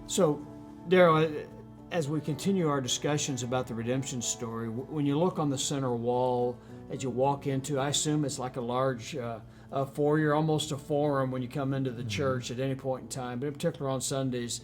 So, Daryl, as we continue our discussions about the redemption story, when you look on the center wall as you walk into, I assume it's like a large a foyer, almost a forum when you come into the church at any point in time, but in particular on Sundays,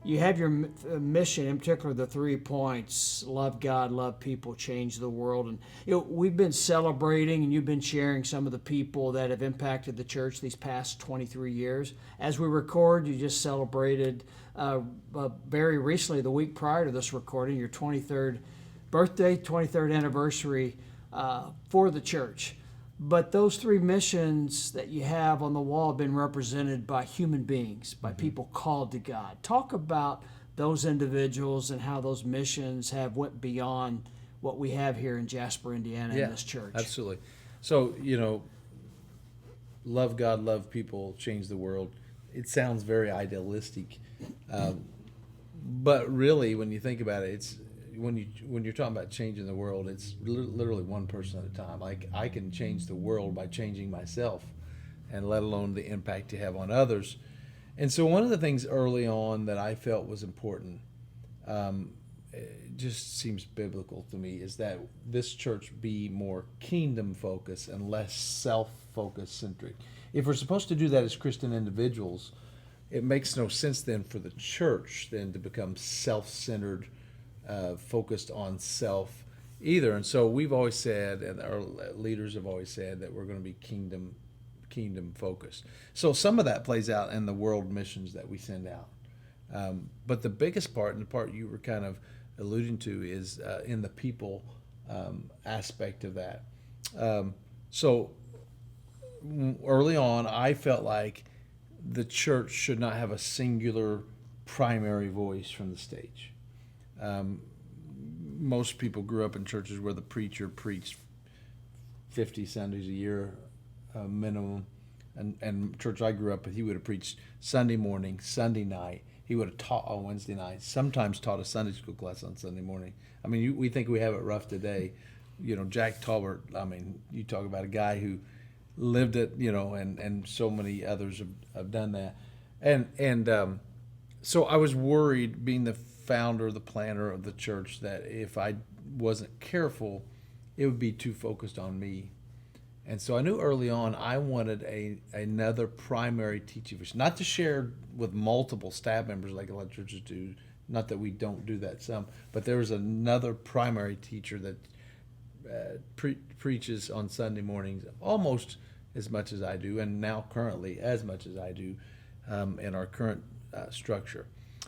you have your mission, in particular the 3 points: love God, love people, change the world. And we've been celebrating, and you've been sharing some of the people that have impacted the church these past 23 years. As we record, you just celebrated very recently, the week prior to this recording, your 23rd birthday, 23rd anniversary for the church. But those 3 missions that you have on the wall have been represented by human beings, by people called to God. Talk about those individuals and how those missions have went beyond what we have here in Jasper, Indiana, in this church. Absolutely. So, love God, love people, change the world. It sounds very idealistic, but really, when you think about it, it's when you're talking about changing the world, it's literally one person at a time. Like, I can change the world by changing myself, and let alone the impact you have on others. And so, one of the things early on that I felt was important, it just seems biblical to me, is that this church be more kingdom focused and less self-focused centric. If we're supposed to do that as Christian individuals, it makes no sense then for the church then to become self-centered, focused on self either. And so we've always said, and our leaders have always said, that we're going to be kingdom focused. So some of that plays out in the world missions that we send out. But the biggest part, and the part you were kind of alluding to, is in the people aspect of that. So early on, I felt like the church should not have a singular primary voice from the stage. Most people grew up in churches where the preacher preached 50 Sundays a year minimum. And church I grew up with, he would have preached Sunday morning, Sunday night. He would have taught on Wednesday night, sometimes taught a Sunday school class on Sunday morning. I mean, we think we have it rough today. Jack Talbert, I mean, you talk about a guy who lived it, and so many others have done that. And so I was worried, being the founder, the planner of the church, that if I wasn't careful, it would be too focused on me. And so I knew early on I wanted another primary teaching vision, not to share with multiple staff members like a lot of churches do. Not that we don't do that some, but there was another primary teacher that preaches on Sunday mornings almost as much as I do, and now currently as much as I do in our current structure.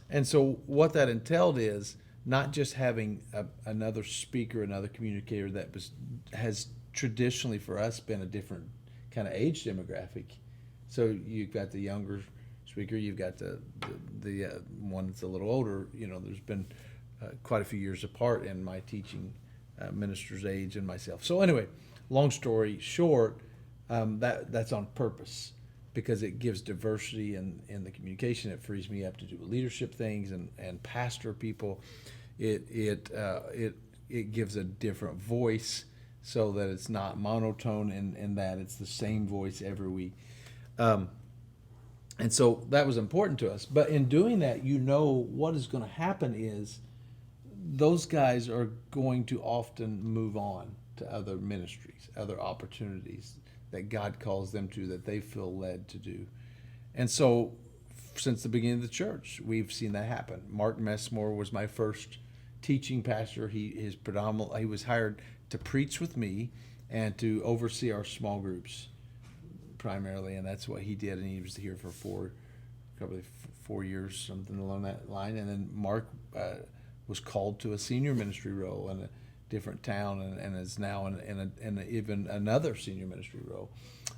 And so what that entailed is not just having another speaker, another communicator that has traditionally for us been a different kind of age demographic. So you've got the younger speaker, you've got the one that's a little older. There's been quite a few years apart in my teaching minister's age and myself. So anyway, long story short, that's on purpose, because it gives diversity in the communication. It frees me up to do leadership things and pastor people. It gives a different voice, so that it's not monotone in that it's the same voice every week. And so that was important to us. But in doing that, what is going to happen is those guys are going to often move on to other ministries, other opportunities that God calls them to, that they feel led to do. And so since the beginning of the church, we've seen that happen. Mark Messmore was my first teaching pastor. He was hired to preach with me and to oversee our small groups primarily, and that's what he did. And he was here for probably 4 years, something along that line. And then Mark was called to a senior ministry role in a different town, and is now in even another senior ministry role,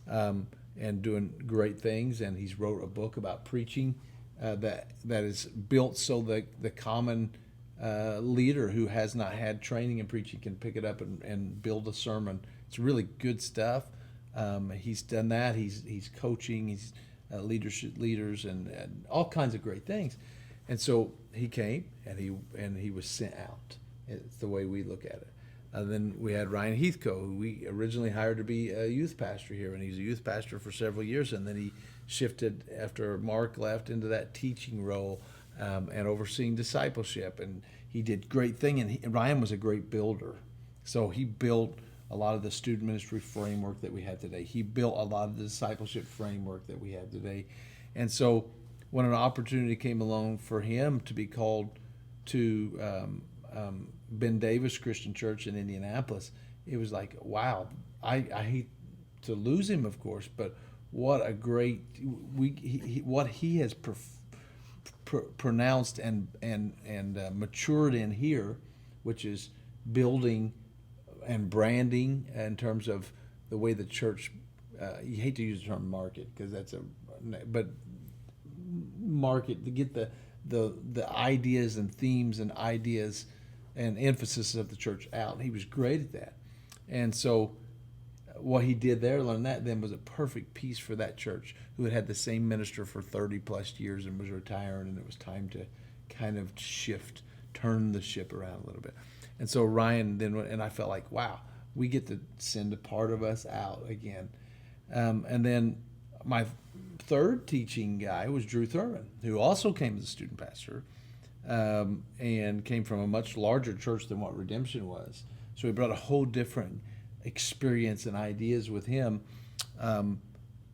and doing great things. And he's wrote a book about preaching that is built so that the common leader who has not had training in preaching can pick it up and build a sermon. It's really good stuff. He's done that. He's coaching. He's leaders and all kinds of great things. And so he came and he was sent out. It's the way we look at it. Then we had Ryan Heathcote, who we originally hired to be a youth pastor here, and he's a youth pastor for several years, and then he shifted after Mark left into that teaching role, and overseeing discipleship. And he did great thing. And Ryan was a great builder. So he built a lot of the student ministry framework that we have today. He built a lot of the discipleship framework that we have today. And so when an opportunity came along for him to be called to Ben Davis Christian Church in Indianapolis, it was like, wow, I hate to lose him, of course, but what a great, what he has pronounced and matured in here, which is building and branding in terms of the way the church, you hate to use the term market because but market to get the ideas and themes and ideas and emphasis of the church out. And he was great at that. And so what he did there, learn that then, was a perfect piece for that church who had the same minister for 30 plus years and was retiring, and it was time to kind of turn the ship around a little bit. And so Ryan then, and I felt like, wow, we get to send a part of us out again. And then my third teaching guy was Drew Thurman, who also came as a student pastor and came from a much larger church than what Redemption was. So he brought a whole different experience and ideas with him.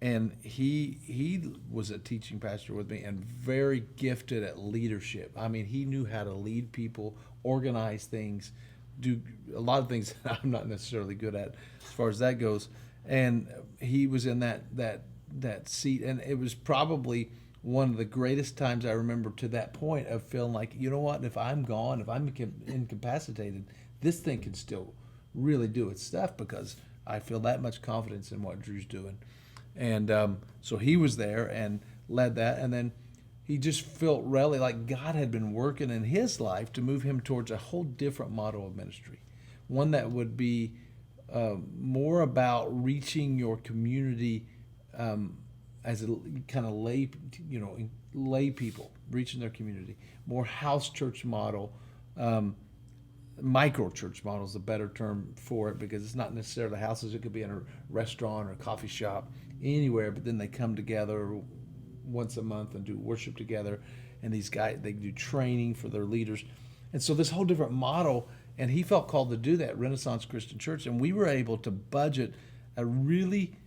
And he was a teaching pastor with me and very gifted at leadership. I mean, he knew how to lead people, organize things, do a lot of things that I'm not necessarily good at as far as that goes. And he was in that seat, and it was probably one of the greatest times I remember to that point of feeling like, you know what, if I'm gone, if I'm incapacitated, this thing can still really do its stuff because I feel that much confidence in what Drew's doing. And so he was there and led that, and then he just felt really like God had been working in his life to move him towards a whole different model of ministry, one that would be more about reaching your community as a kind of lay people, reaching their community, more house church model. Micro church model is a better term for it because it's not necessarily houses. It could be in a restaurant or a coffee shop, anywhere, but then they come together once a month and do worship together. And these guys, they do training for their leaders. And so this whole different model, and he felt called to do that, Renaissance Christian Church. And we were able to budget a really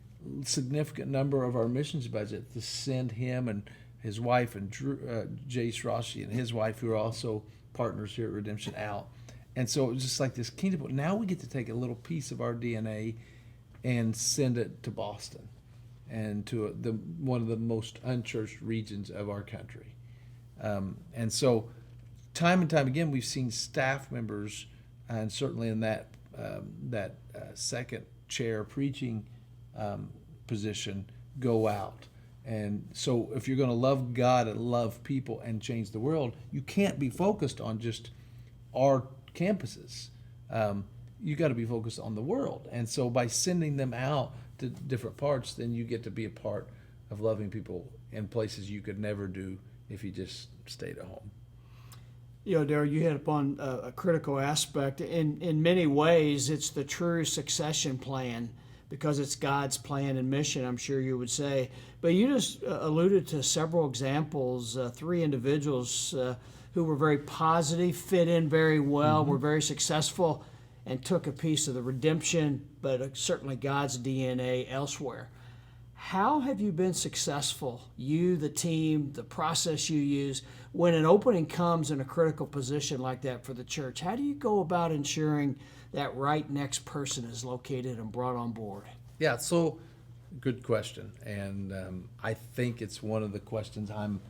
significant number of our missions budget to send him and his wife and Jace Rossi and his wife, who are also partners here at Redemption, out. And so it was just like this kingdom. Now we get to take a little piece of our DNA and send it to Boston and to one of the most unchurched regions of our country. And so time and time again, we've seen staff members, and certainly in that second chair preaching position, go out. And so if you're going to love God and love people and change the world, you can't be focused on just our campuses. You got to be focused on the world. And so by sending them out to different parts, then you get to be a part of loving people in places you could never do if you just stayed at home. You know, Darryl, you hit upon a critical aspect. In many ways, it's the true succession plan because it's God's plan and mission, I'm sure you would say. But you just alluded to several examples, 3 individuals who were very positive, fit in very well, were very successful, and took a piece of the redemption, but certainly God's DNA elsewhere. How have you been successful, you, the team, the process you use, when an opening comes in a critical position like that for the church? How do you go about ensuring that right next person is located and brought on board? Yeah, so good question. And I think it's one of the questions I'm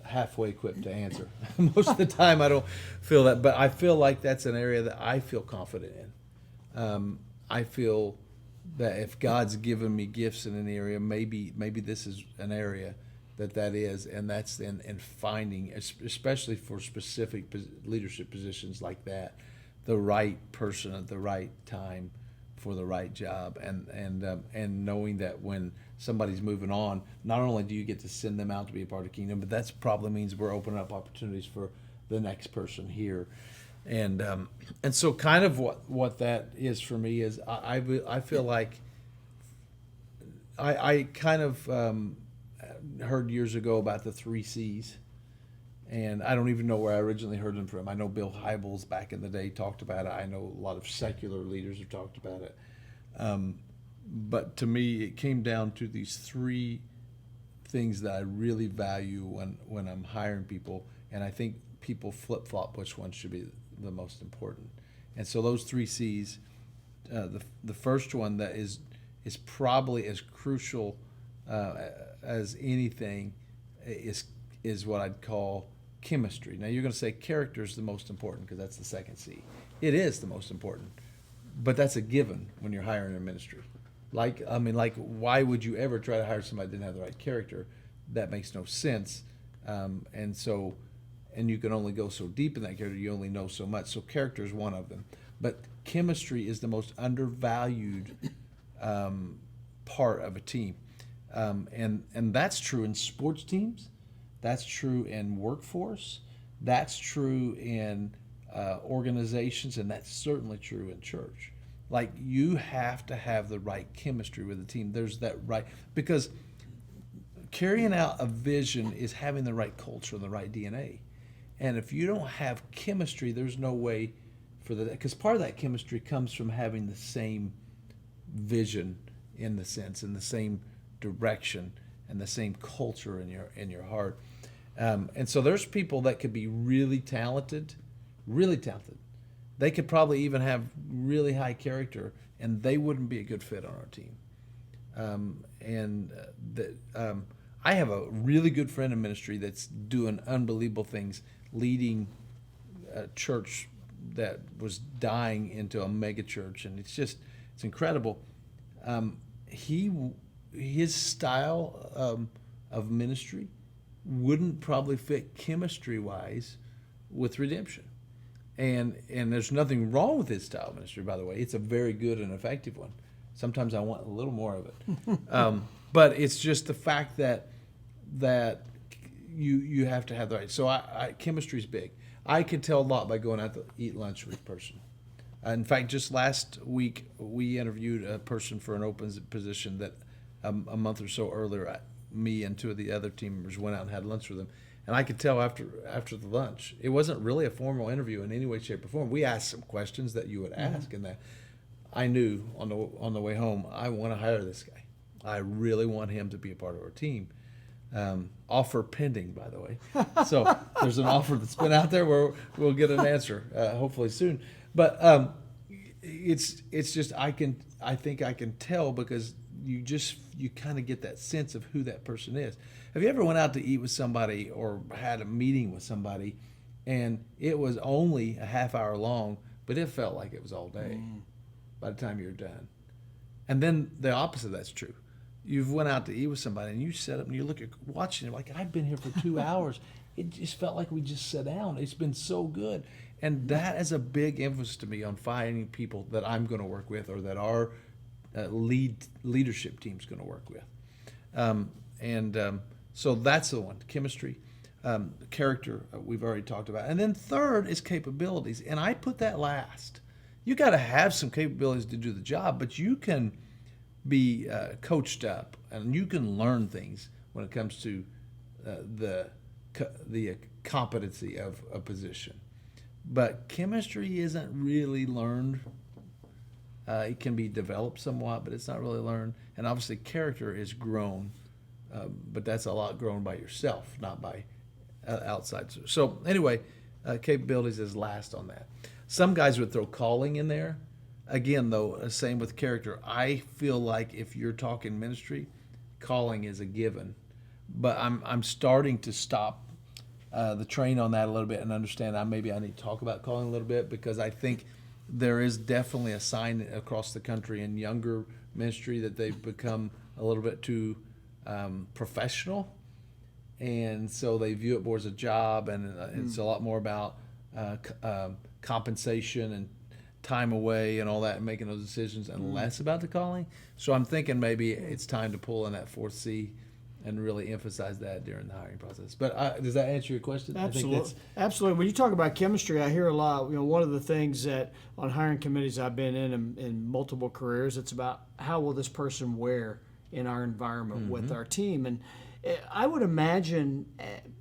halfway equipped to answer. Most of the time I don't feel that, but I feel like that's an area that I feel confident in. I feel that if God's given me gifts in an area, maybe this is an area that is, and that's in finding, especially for specific leadership positions like that, the right person at the right time for the right job, and knowing that when somebody's moving on, not only do you get to send them out to be a part of the kingdom, but that probably means we're opening up opportunities for the next person here. And so kind of what that is for me is I feel like I kind of heard years ago about the 3 C's, And I don't even know where I originally heard them from. I know Bill Hybels back in the day talked about it. I know a lot of secular leaders have talked about it. But to me, it came down to these three things that I really value when I'm hiring people. And I think people flip-flop which one should be the most important. And so those three C's, the first one that is probably as crucial as anything is what I'd call chemistry. Now you're going to say character is the most important because that's the second C. It is the most important, but that's a given when you're hiring a ministry. Like why would you ever try to hire somebody that didn't have the right character? That makes no sense. And you can only go so deep in that character. You only know so much. So character is one of them. But chemistry is the most undervalued part of a team. And that's true in sports teams. That's true in workforce. That's true in organizations. And that's certainly true in church. Like, you have to have the right chemistry with the team. There's that right, because carrying out a vision is having the right culture and the right DNA. And if you don't have chemistry, there's no way for because part of that chemistry comes from having the same vision in the sense, in the same direction and the same culture in your heart. And so there's people that could be really talented. They could probably even have really high character, and they wouldn't be a good fit on our team. I have a really good friend in ministry that's doing unbelievable things, leading a church that was dying into a mega church, and it's incredible. His style of ministry wouldn't probably fit chemistry-wise with Redemption. And there's nothing wrong with his style of ministry, by the way. It's a very good and effective one. Sometimes I want a little more of it. But it's just the fact that you have to have the right. So chemistry's big. I can tell a lot by going out to eat lunch with a person. In fact, just last week, we interviewed a person for an open position that a month or so earlier, me and two of the other team members went out and had lunch with them. And I could tell after the lunch, it wasn't really a formal interview in any way, shape, or form. We asked some questions that you would ask, and that I knew on the way home, I want to hire this guy. I really want him to be a part of our team. Offer pending, by the way. So there's an offer that's been out there where we'll get an answer hopefully soon. But it's just I think I can tell, because you kind of get that sense of who that person is. Have you ever went out to eat with somebody or had a meeting with somebody and it was only a half hour long, but it felt like it was all day by the time you're done? And then the opposite of that's true. You've went out to eat with somebody and you sit up and you look at watching it like, I've been here for 2 hours. It just felt like we just sat down. It's been so good. And that is a big emphasis to me on finding people that I'm going to work with, or that our leadership team's going to work with. So that's the one, chemistry. Character, we've already talked about. And then third is capabilities. And I put that last. You got to have some capabilities to do the job, but you can be coached up and you can learn things when it comes to the competency of a position. But chemistry isn't really learned. It can be developed somewhat, but it's not really learned. And obviously character is grown, but that's a lot grown by yourself, not by outside. So anyway, capabilities is last on that. Some guys would throw calling in there. Again, though, same with character. I feel like if you're talking ministry, calling is a given. But I'm starting to stop the train on that a little bit and understand maybe I need to talk about calling a little bit, because I think there is definitely a sign across the country in younger ministry that they've become a little bit too professional. And so they view it more as a job, and it's a lot more about compensation and time away and all that, and making those decisions, and less about the calling. So I'm thinking maybe it's time to pull in that fourth C and really emphasize that during the hiring process. But does that answer your question? Absolutely. Absolutely. When you talk about chemistry, I hear a lot. One of the things that on hiring committees I've been in multiple careers, it's about how will this person wear in our environment with our team. I would imagine,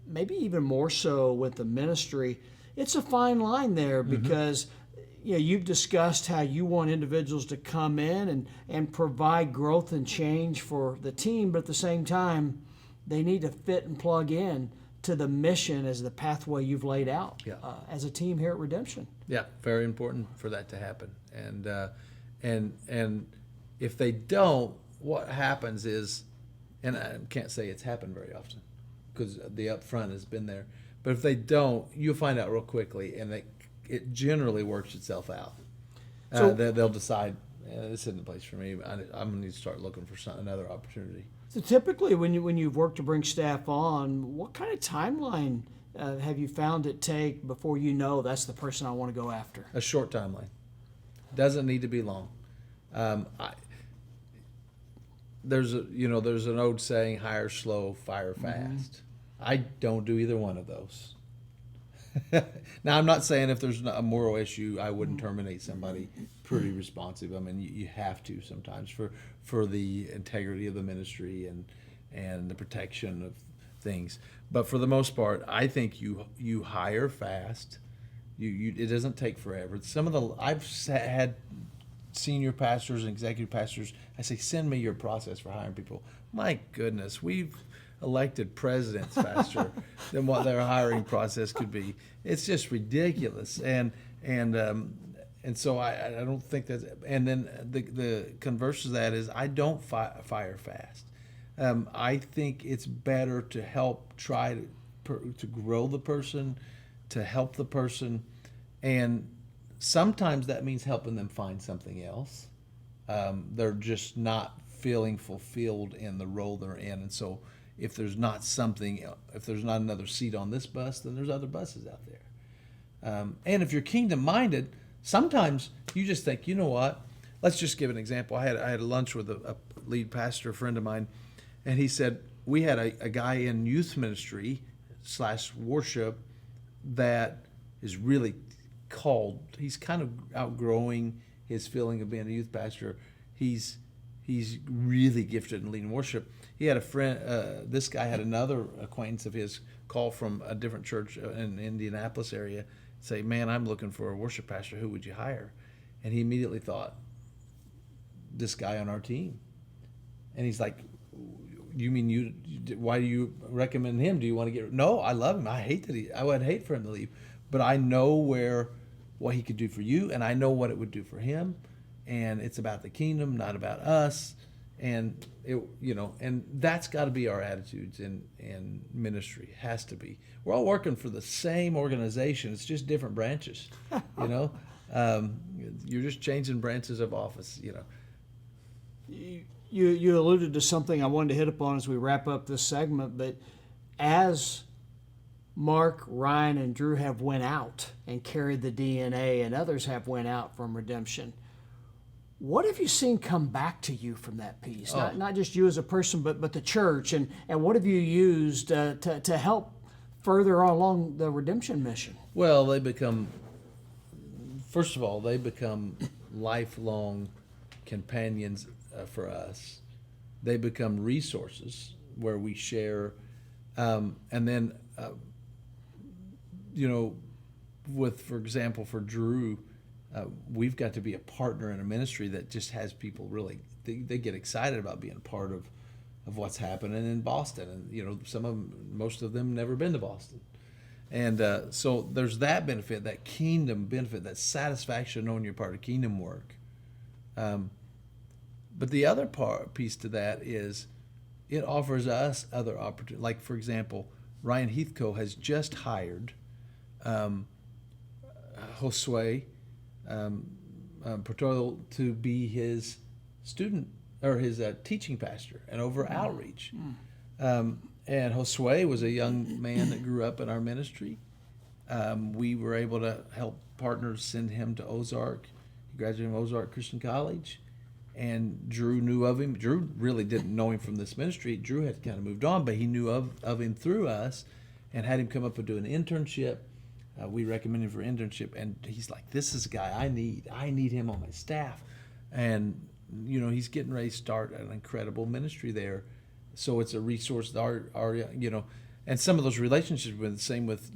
maybe even more so with the ministry, it's a fine line there because you've discussed how you want individuals to come in and provide growth and change for the team, but at the same time, they need to fit and plug in to the mission as the pathway you've laid out as a team here at Redemption. Yeah, very important for that to happen. And if they don't, what happens is, and I can't say it's happened very often because the upfront has been there, but if they don't, you'll find out real quickly, and it generally works itself out. So they'll decide, this isn't the place for me. I'm going to need to start looking for another opportunity. So typically when you've worked to bring staff on, what kind of timeline have you found it take before you know that's the person I want to go after? A short timeline. Doesn't need to be long. There's an old saying, hire slow, fire fast. I don't do either one of those. Now, I'm not saying if there's a moral issue, I wouldn't terminate somebody pretty responsive. I mean, you have to sometimes for the integrity of the ministry and the protection of things. But for the most part, I think you hire fast. It doesn't take forever. I've had senior pastors and executive pastors, I say, send me your process for hiring people. My goodness, we've elected presidents faster than what their hiring process could be. It's just ridiculous. And so I don't think that's, and then the converse of that is I don't fire fast. I think it's better to help try to grow the person, to help the person, and sometimes that means helping them find something else. They're just not feeling fulfilled in the role they're in, and so if there's not another seat on this bus, then there's other buses out there. And if you're kingdom-minded, sometimes you just think, you know what? Let's just give an example. I had a lunch with a lead pastor, a friend of mine, and he said we had a guy in youth ministry / worship that is really called. He's kind of outgrowing his feeling of being a youth pastor. He's really gifted in leading worship. He had a friend, this guy had another acquaintance of his call from a different church in the Indianapolis area, say, man, I'm looking for a worship pastor. Who would you hire? And he immediately thought, this guy on our team. And he's like, you mean why do you recommend him? Do you want to get, no, I love him. I would hate for him to leave. But I know what he could do for you, and I know what it would do for him. And it's about the kingdom, not about us. And and that's got to be our attitudes in ministry. It has to be. We're all working for the same organization. It's just different branches. You're just changing branches of office. You alluded to something I wanted to hit upon as we wrap up this segment, but as Mark, Ryan, and Drew have went out and carried the DNA, and others have went out from Redemption, what have you seen come back to you from that piece? Not just you as a person, but the church, and what have you used to help further along the Redemption mission? Well, first of all, they become lifelong companions for us. They become resources where we share, and then, for example, for Drew, we've got to be a partner in a ministry that just has people really, they get excited about being a part of what's happening in Boston. And, most of them never been to Boston. And so there's that benefit, that kingdom benefit, that satisfaction knowing you're part of kingdom work. But the other piece to that is it offers us other opportunities. Like, for example, Ryan Heathco has just hired Josue Portoyo to be his student or his teaching pastor and over outreach. And Josue was a young man that grew up in our ministry. We were able to help partners send him to Ozark. He graduated from Ozark Christian College. And Drew knew of him. Drew really didn't know him from this ministry. Drew had kind of moved on, but he knew of him through us and had him come up and do an internship. We recommended him for internship, and he's like, this is a guy I need. I need him on my staff. And, he's getting ready to start an incredible ministry there So it's a resource. Our and some of those relationships were the same with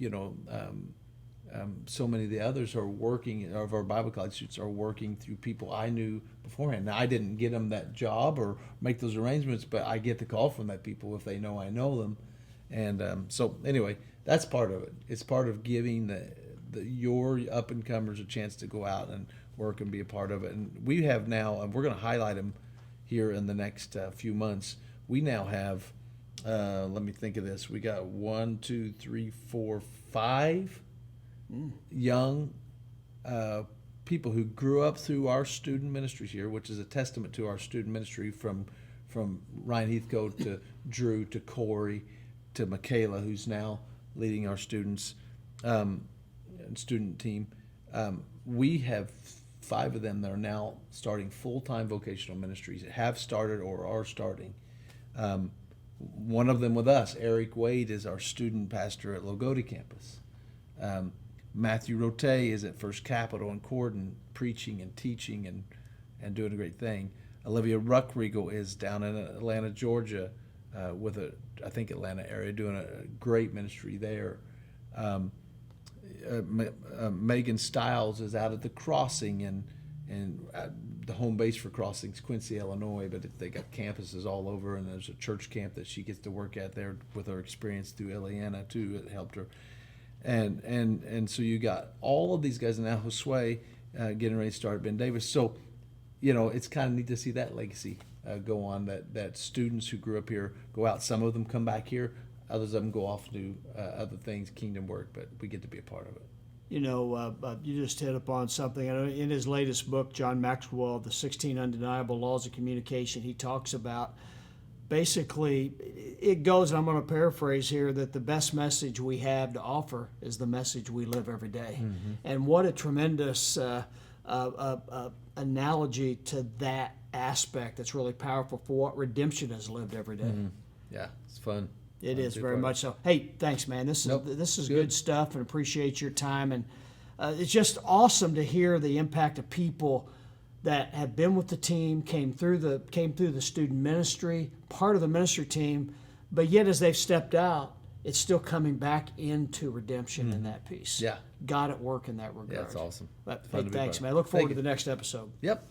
so many of the others are working, of our Bible college students are working through people I knew beforehand. Now, I didn't get them that job or make those arrangements, but I get the call from that people if they know I know them. And so anyway, that's part of it. It's part of giving your up-and-comers a chance to go out and work and be a part of it. And we have now, and we're going to highlight them here in the next few months. We now have, let me think of this. We got 5 young people who grew up through our student ministries here, which is a testament to our student ministry from Ryan Heathcote to Drew to Corey to Michaela, who's now leading our students student team. We have 5 of them that are now starting full-time vocational ministries, that have started or are starting. One of them with us, Eric Wade, is our student pastor at Logoti campus. Matthew Rote is at First Capital in Corden, preaching and teaching and doing a great thing. Olivia Ruckriegel is down in Atlanta, Georgia, with I think Atlanta area, doing a great ministry there. Megan Stiles is out at the Crossing and the home base for Crossing's Quincy, Illinois, but they got campuses all over, and there's a church camp that she gets to work at there with her experience through Ileana too. It helped her. And so you got all of these guys, and now Josue getting ready to start, Ben Davis. So, it's kind of neat to see that legacy go on, that students who grew up here go out. Some of them come back here. Others of them go off and do other things, kingdom work, but we get to be a part of it. You just hit upon something. In his latest book, John Maxwell, The 16 Undeniable Laws of Communication, he talks about, basically, it goes, and I'm going to paraphrase here, that the best message we have to offer is the message we live every day. Mm-hmm. And what a tremendous analogy to that aspect that's really powerful for what redemption has lived every day. Mm-hmm. Yeah, it's fun. It is very much so. Hey, thanks, man. This is good stuff, and appreciate your time. And it's just awesome to hear the impact of people that have been with the team, came through the student ministry, part of the ministry team, but yet as they've stepped out, it's still coming back into redemption in that piece. Yeah. God at work in that regard. Yeah, that's awesome. But hey, thanks, man. I look forward to the next episode. Yep.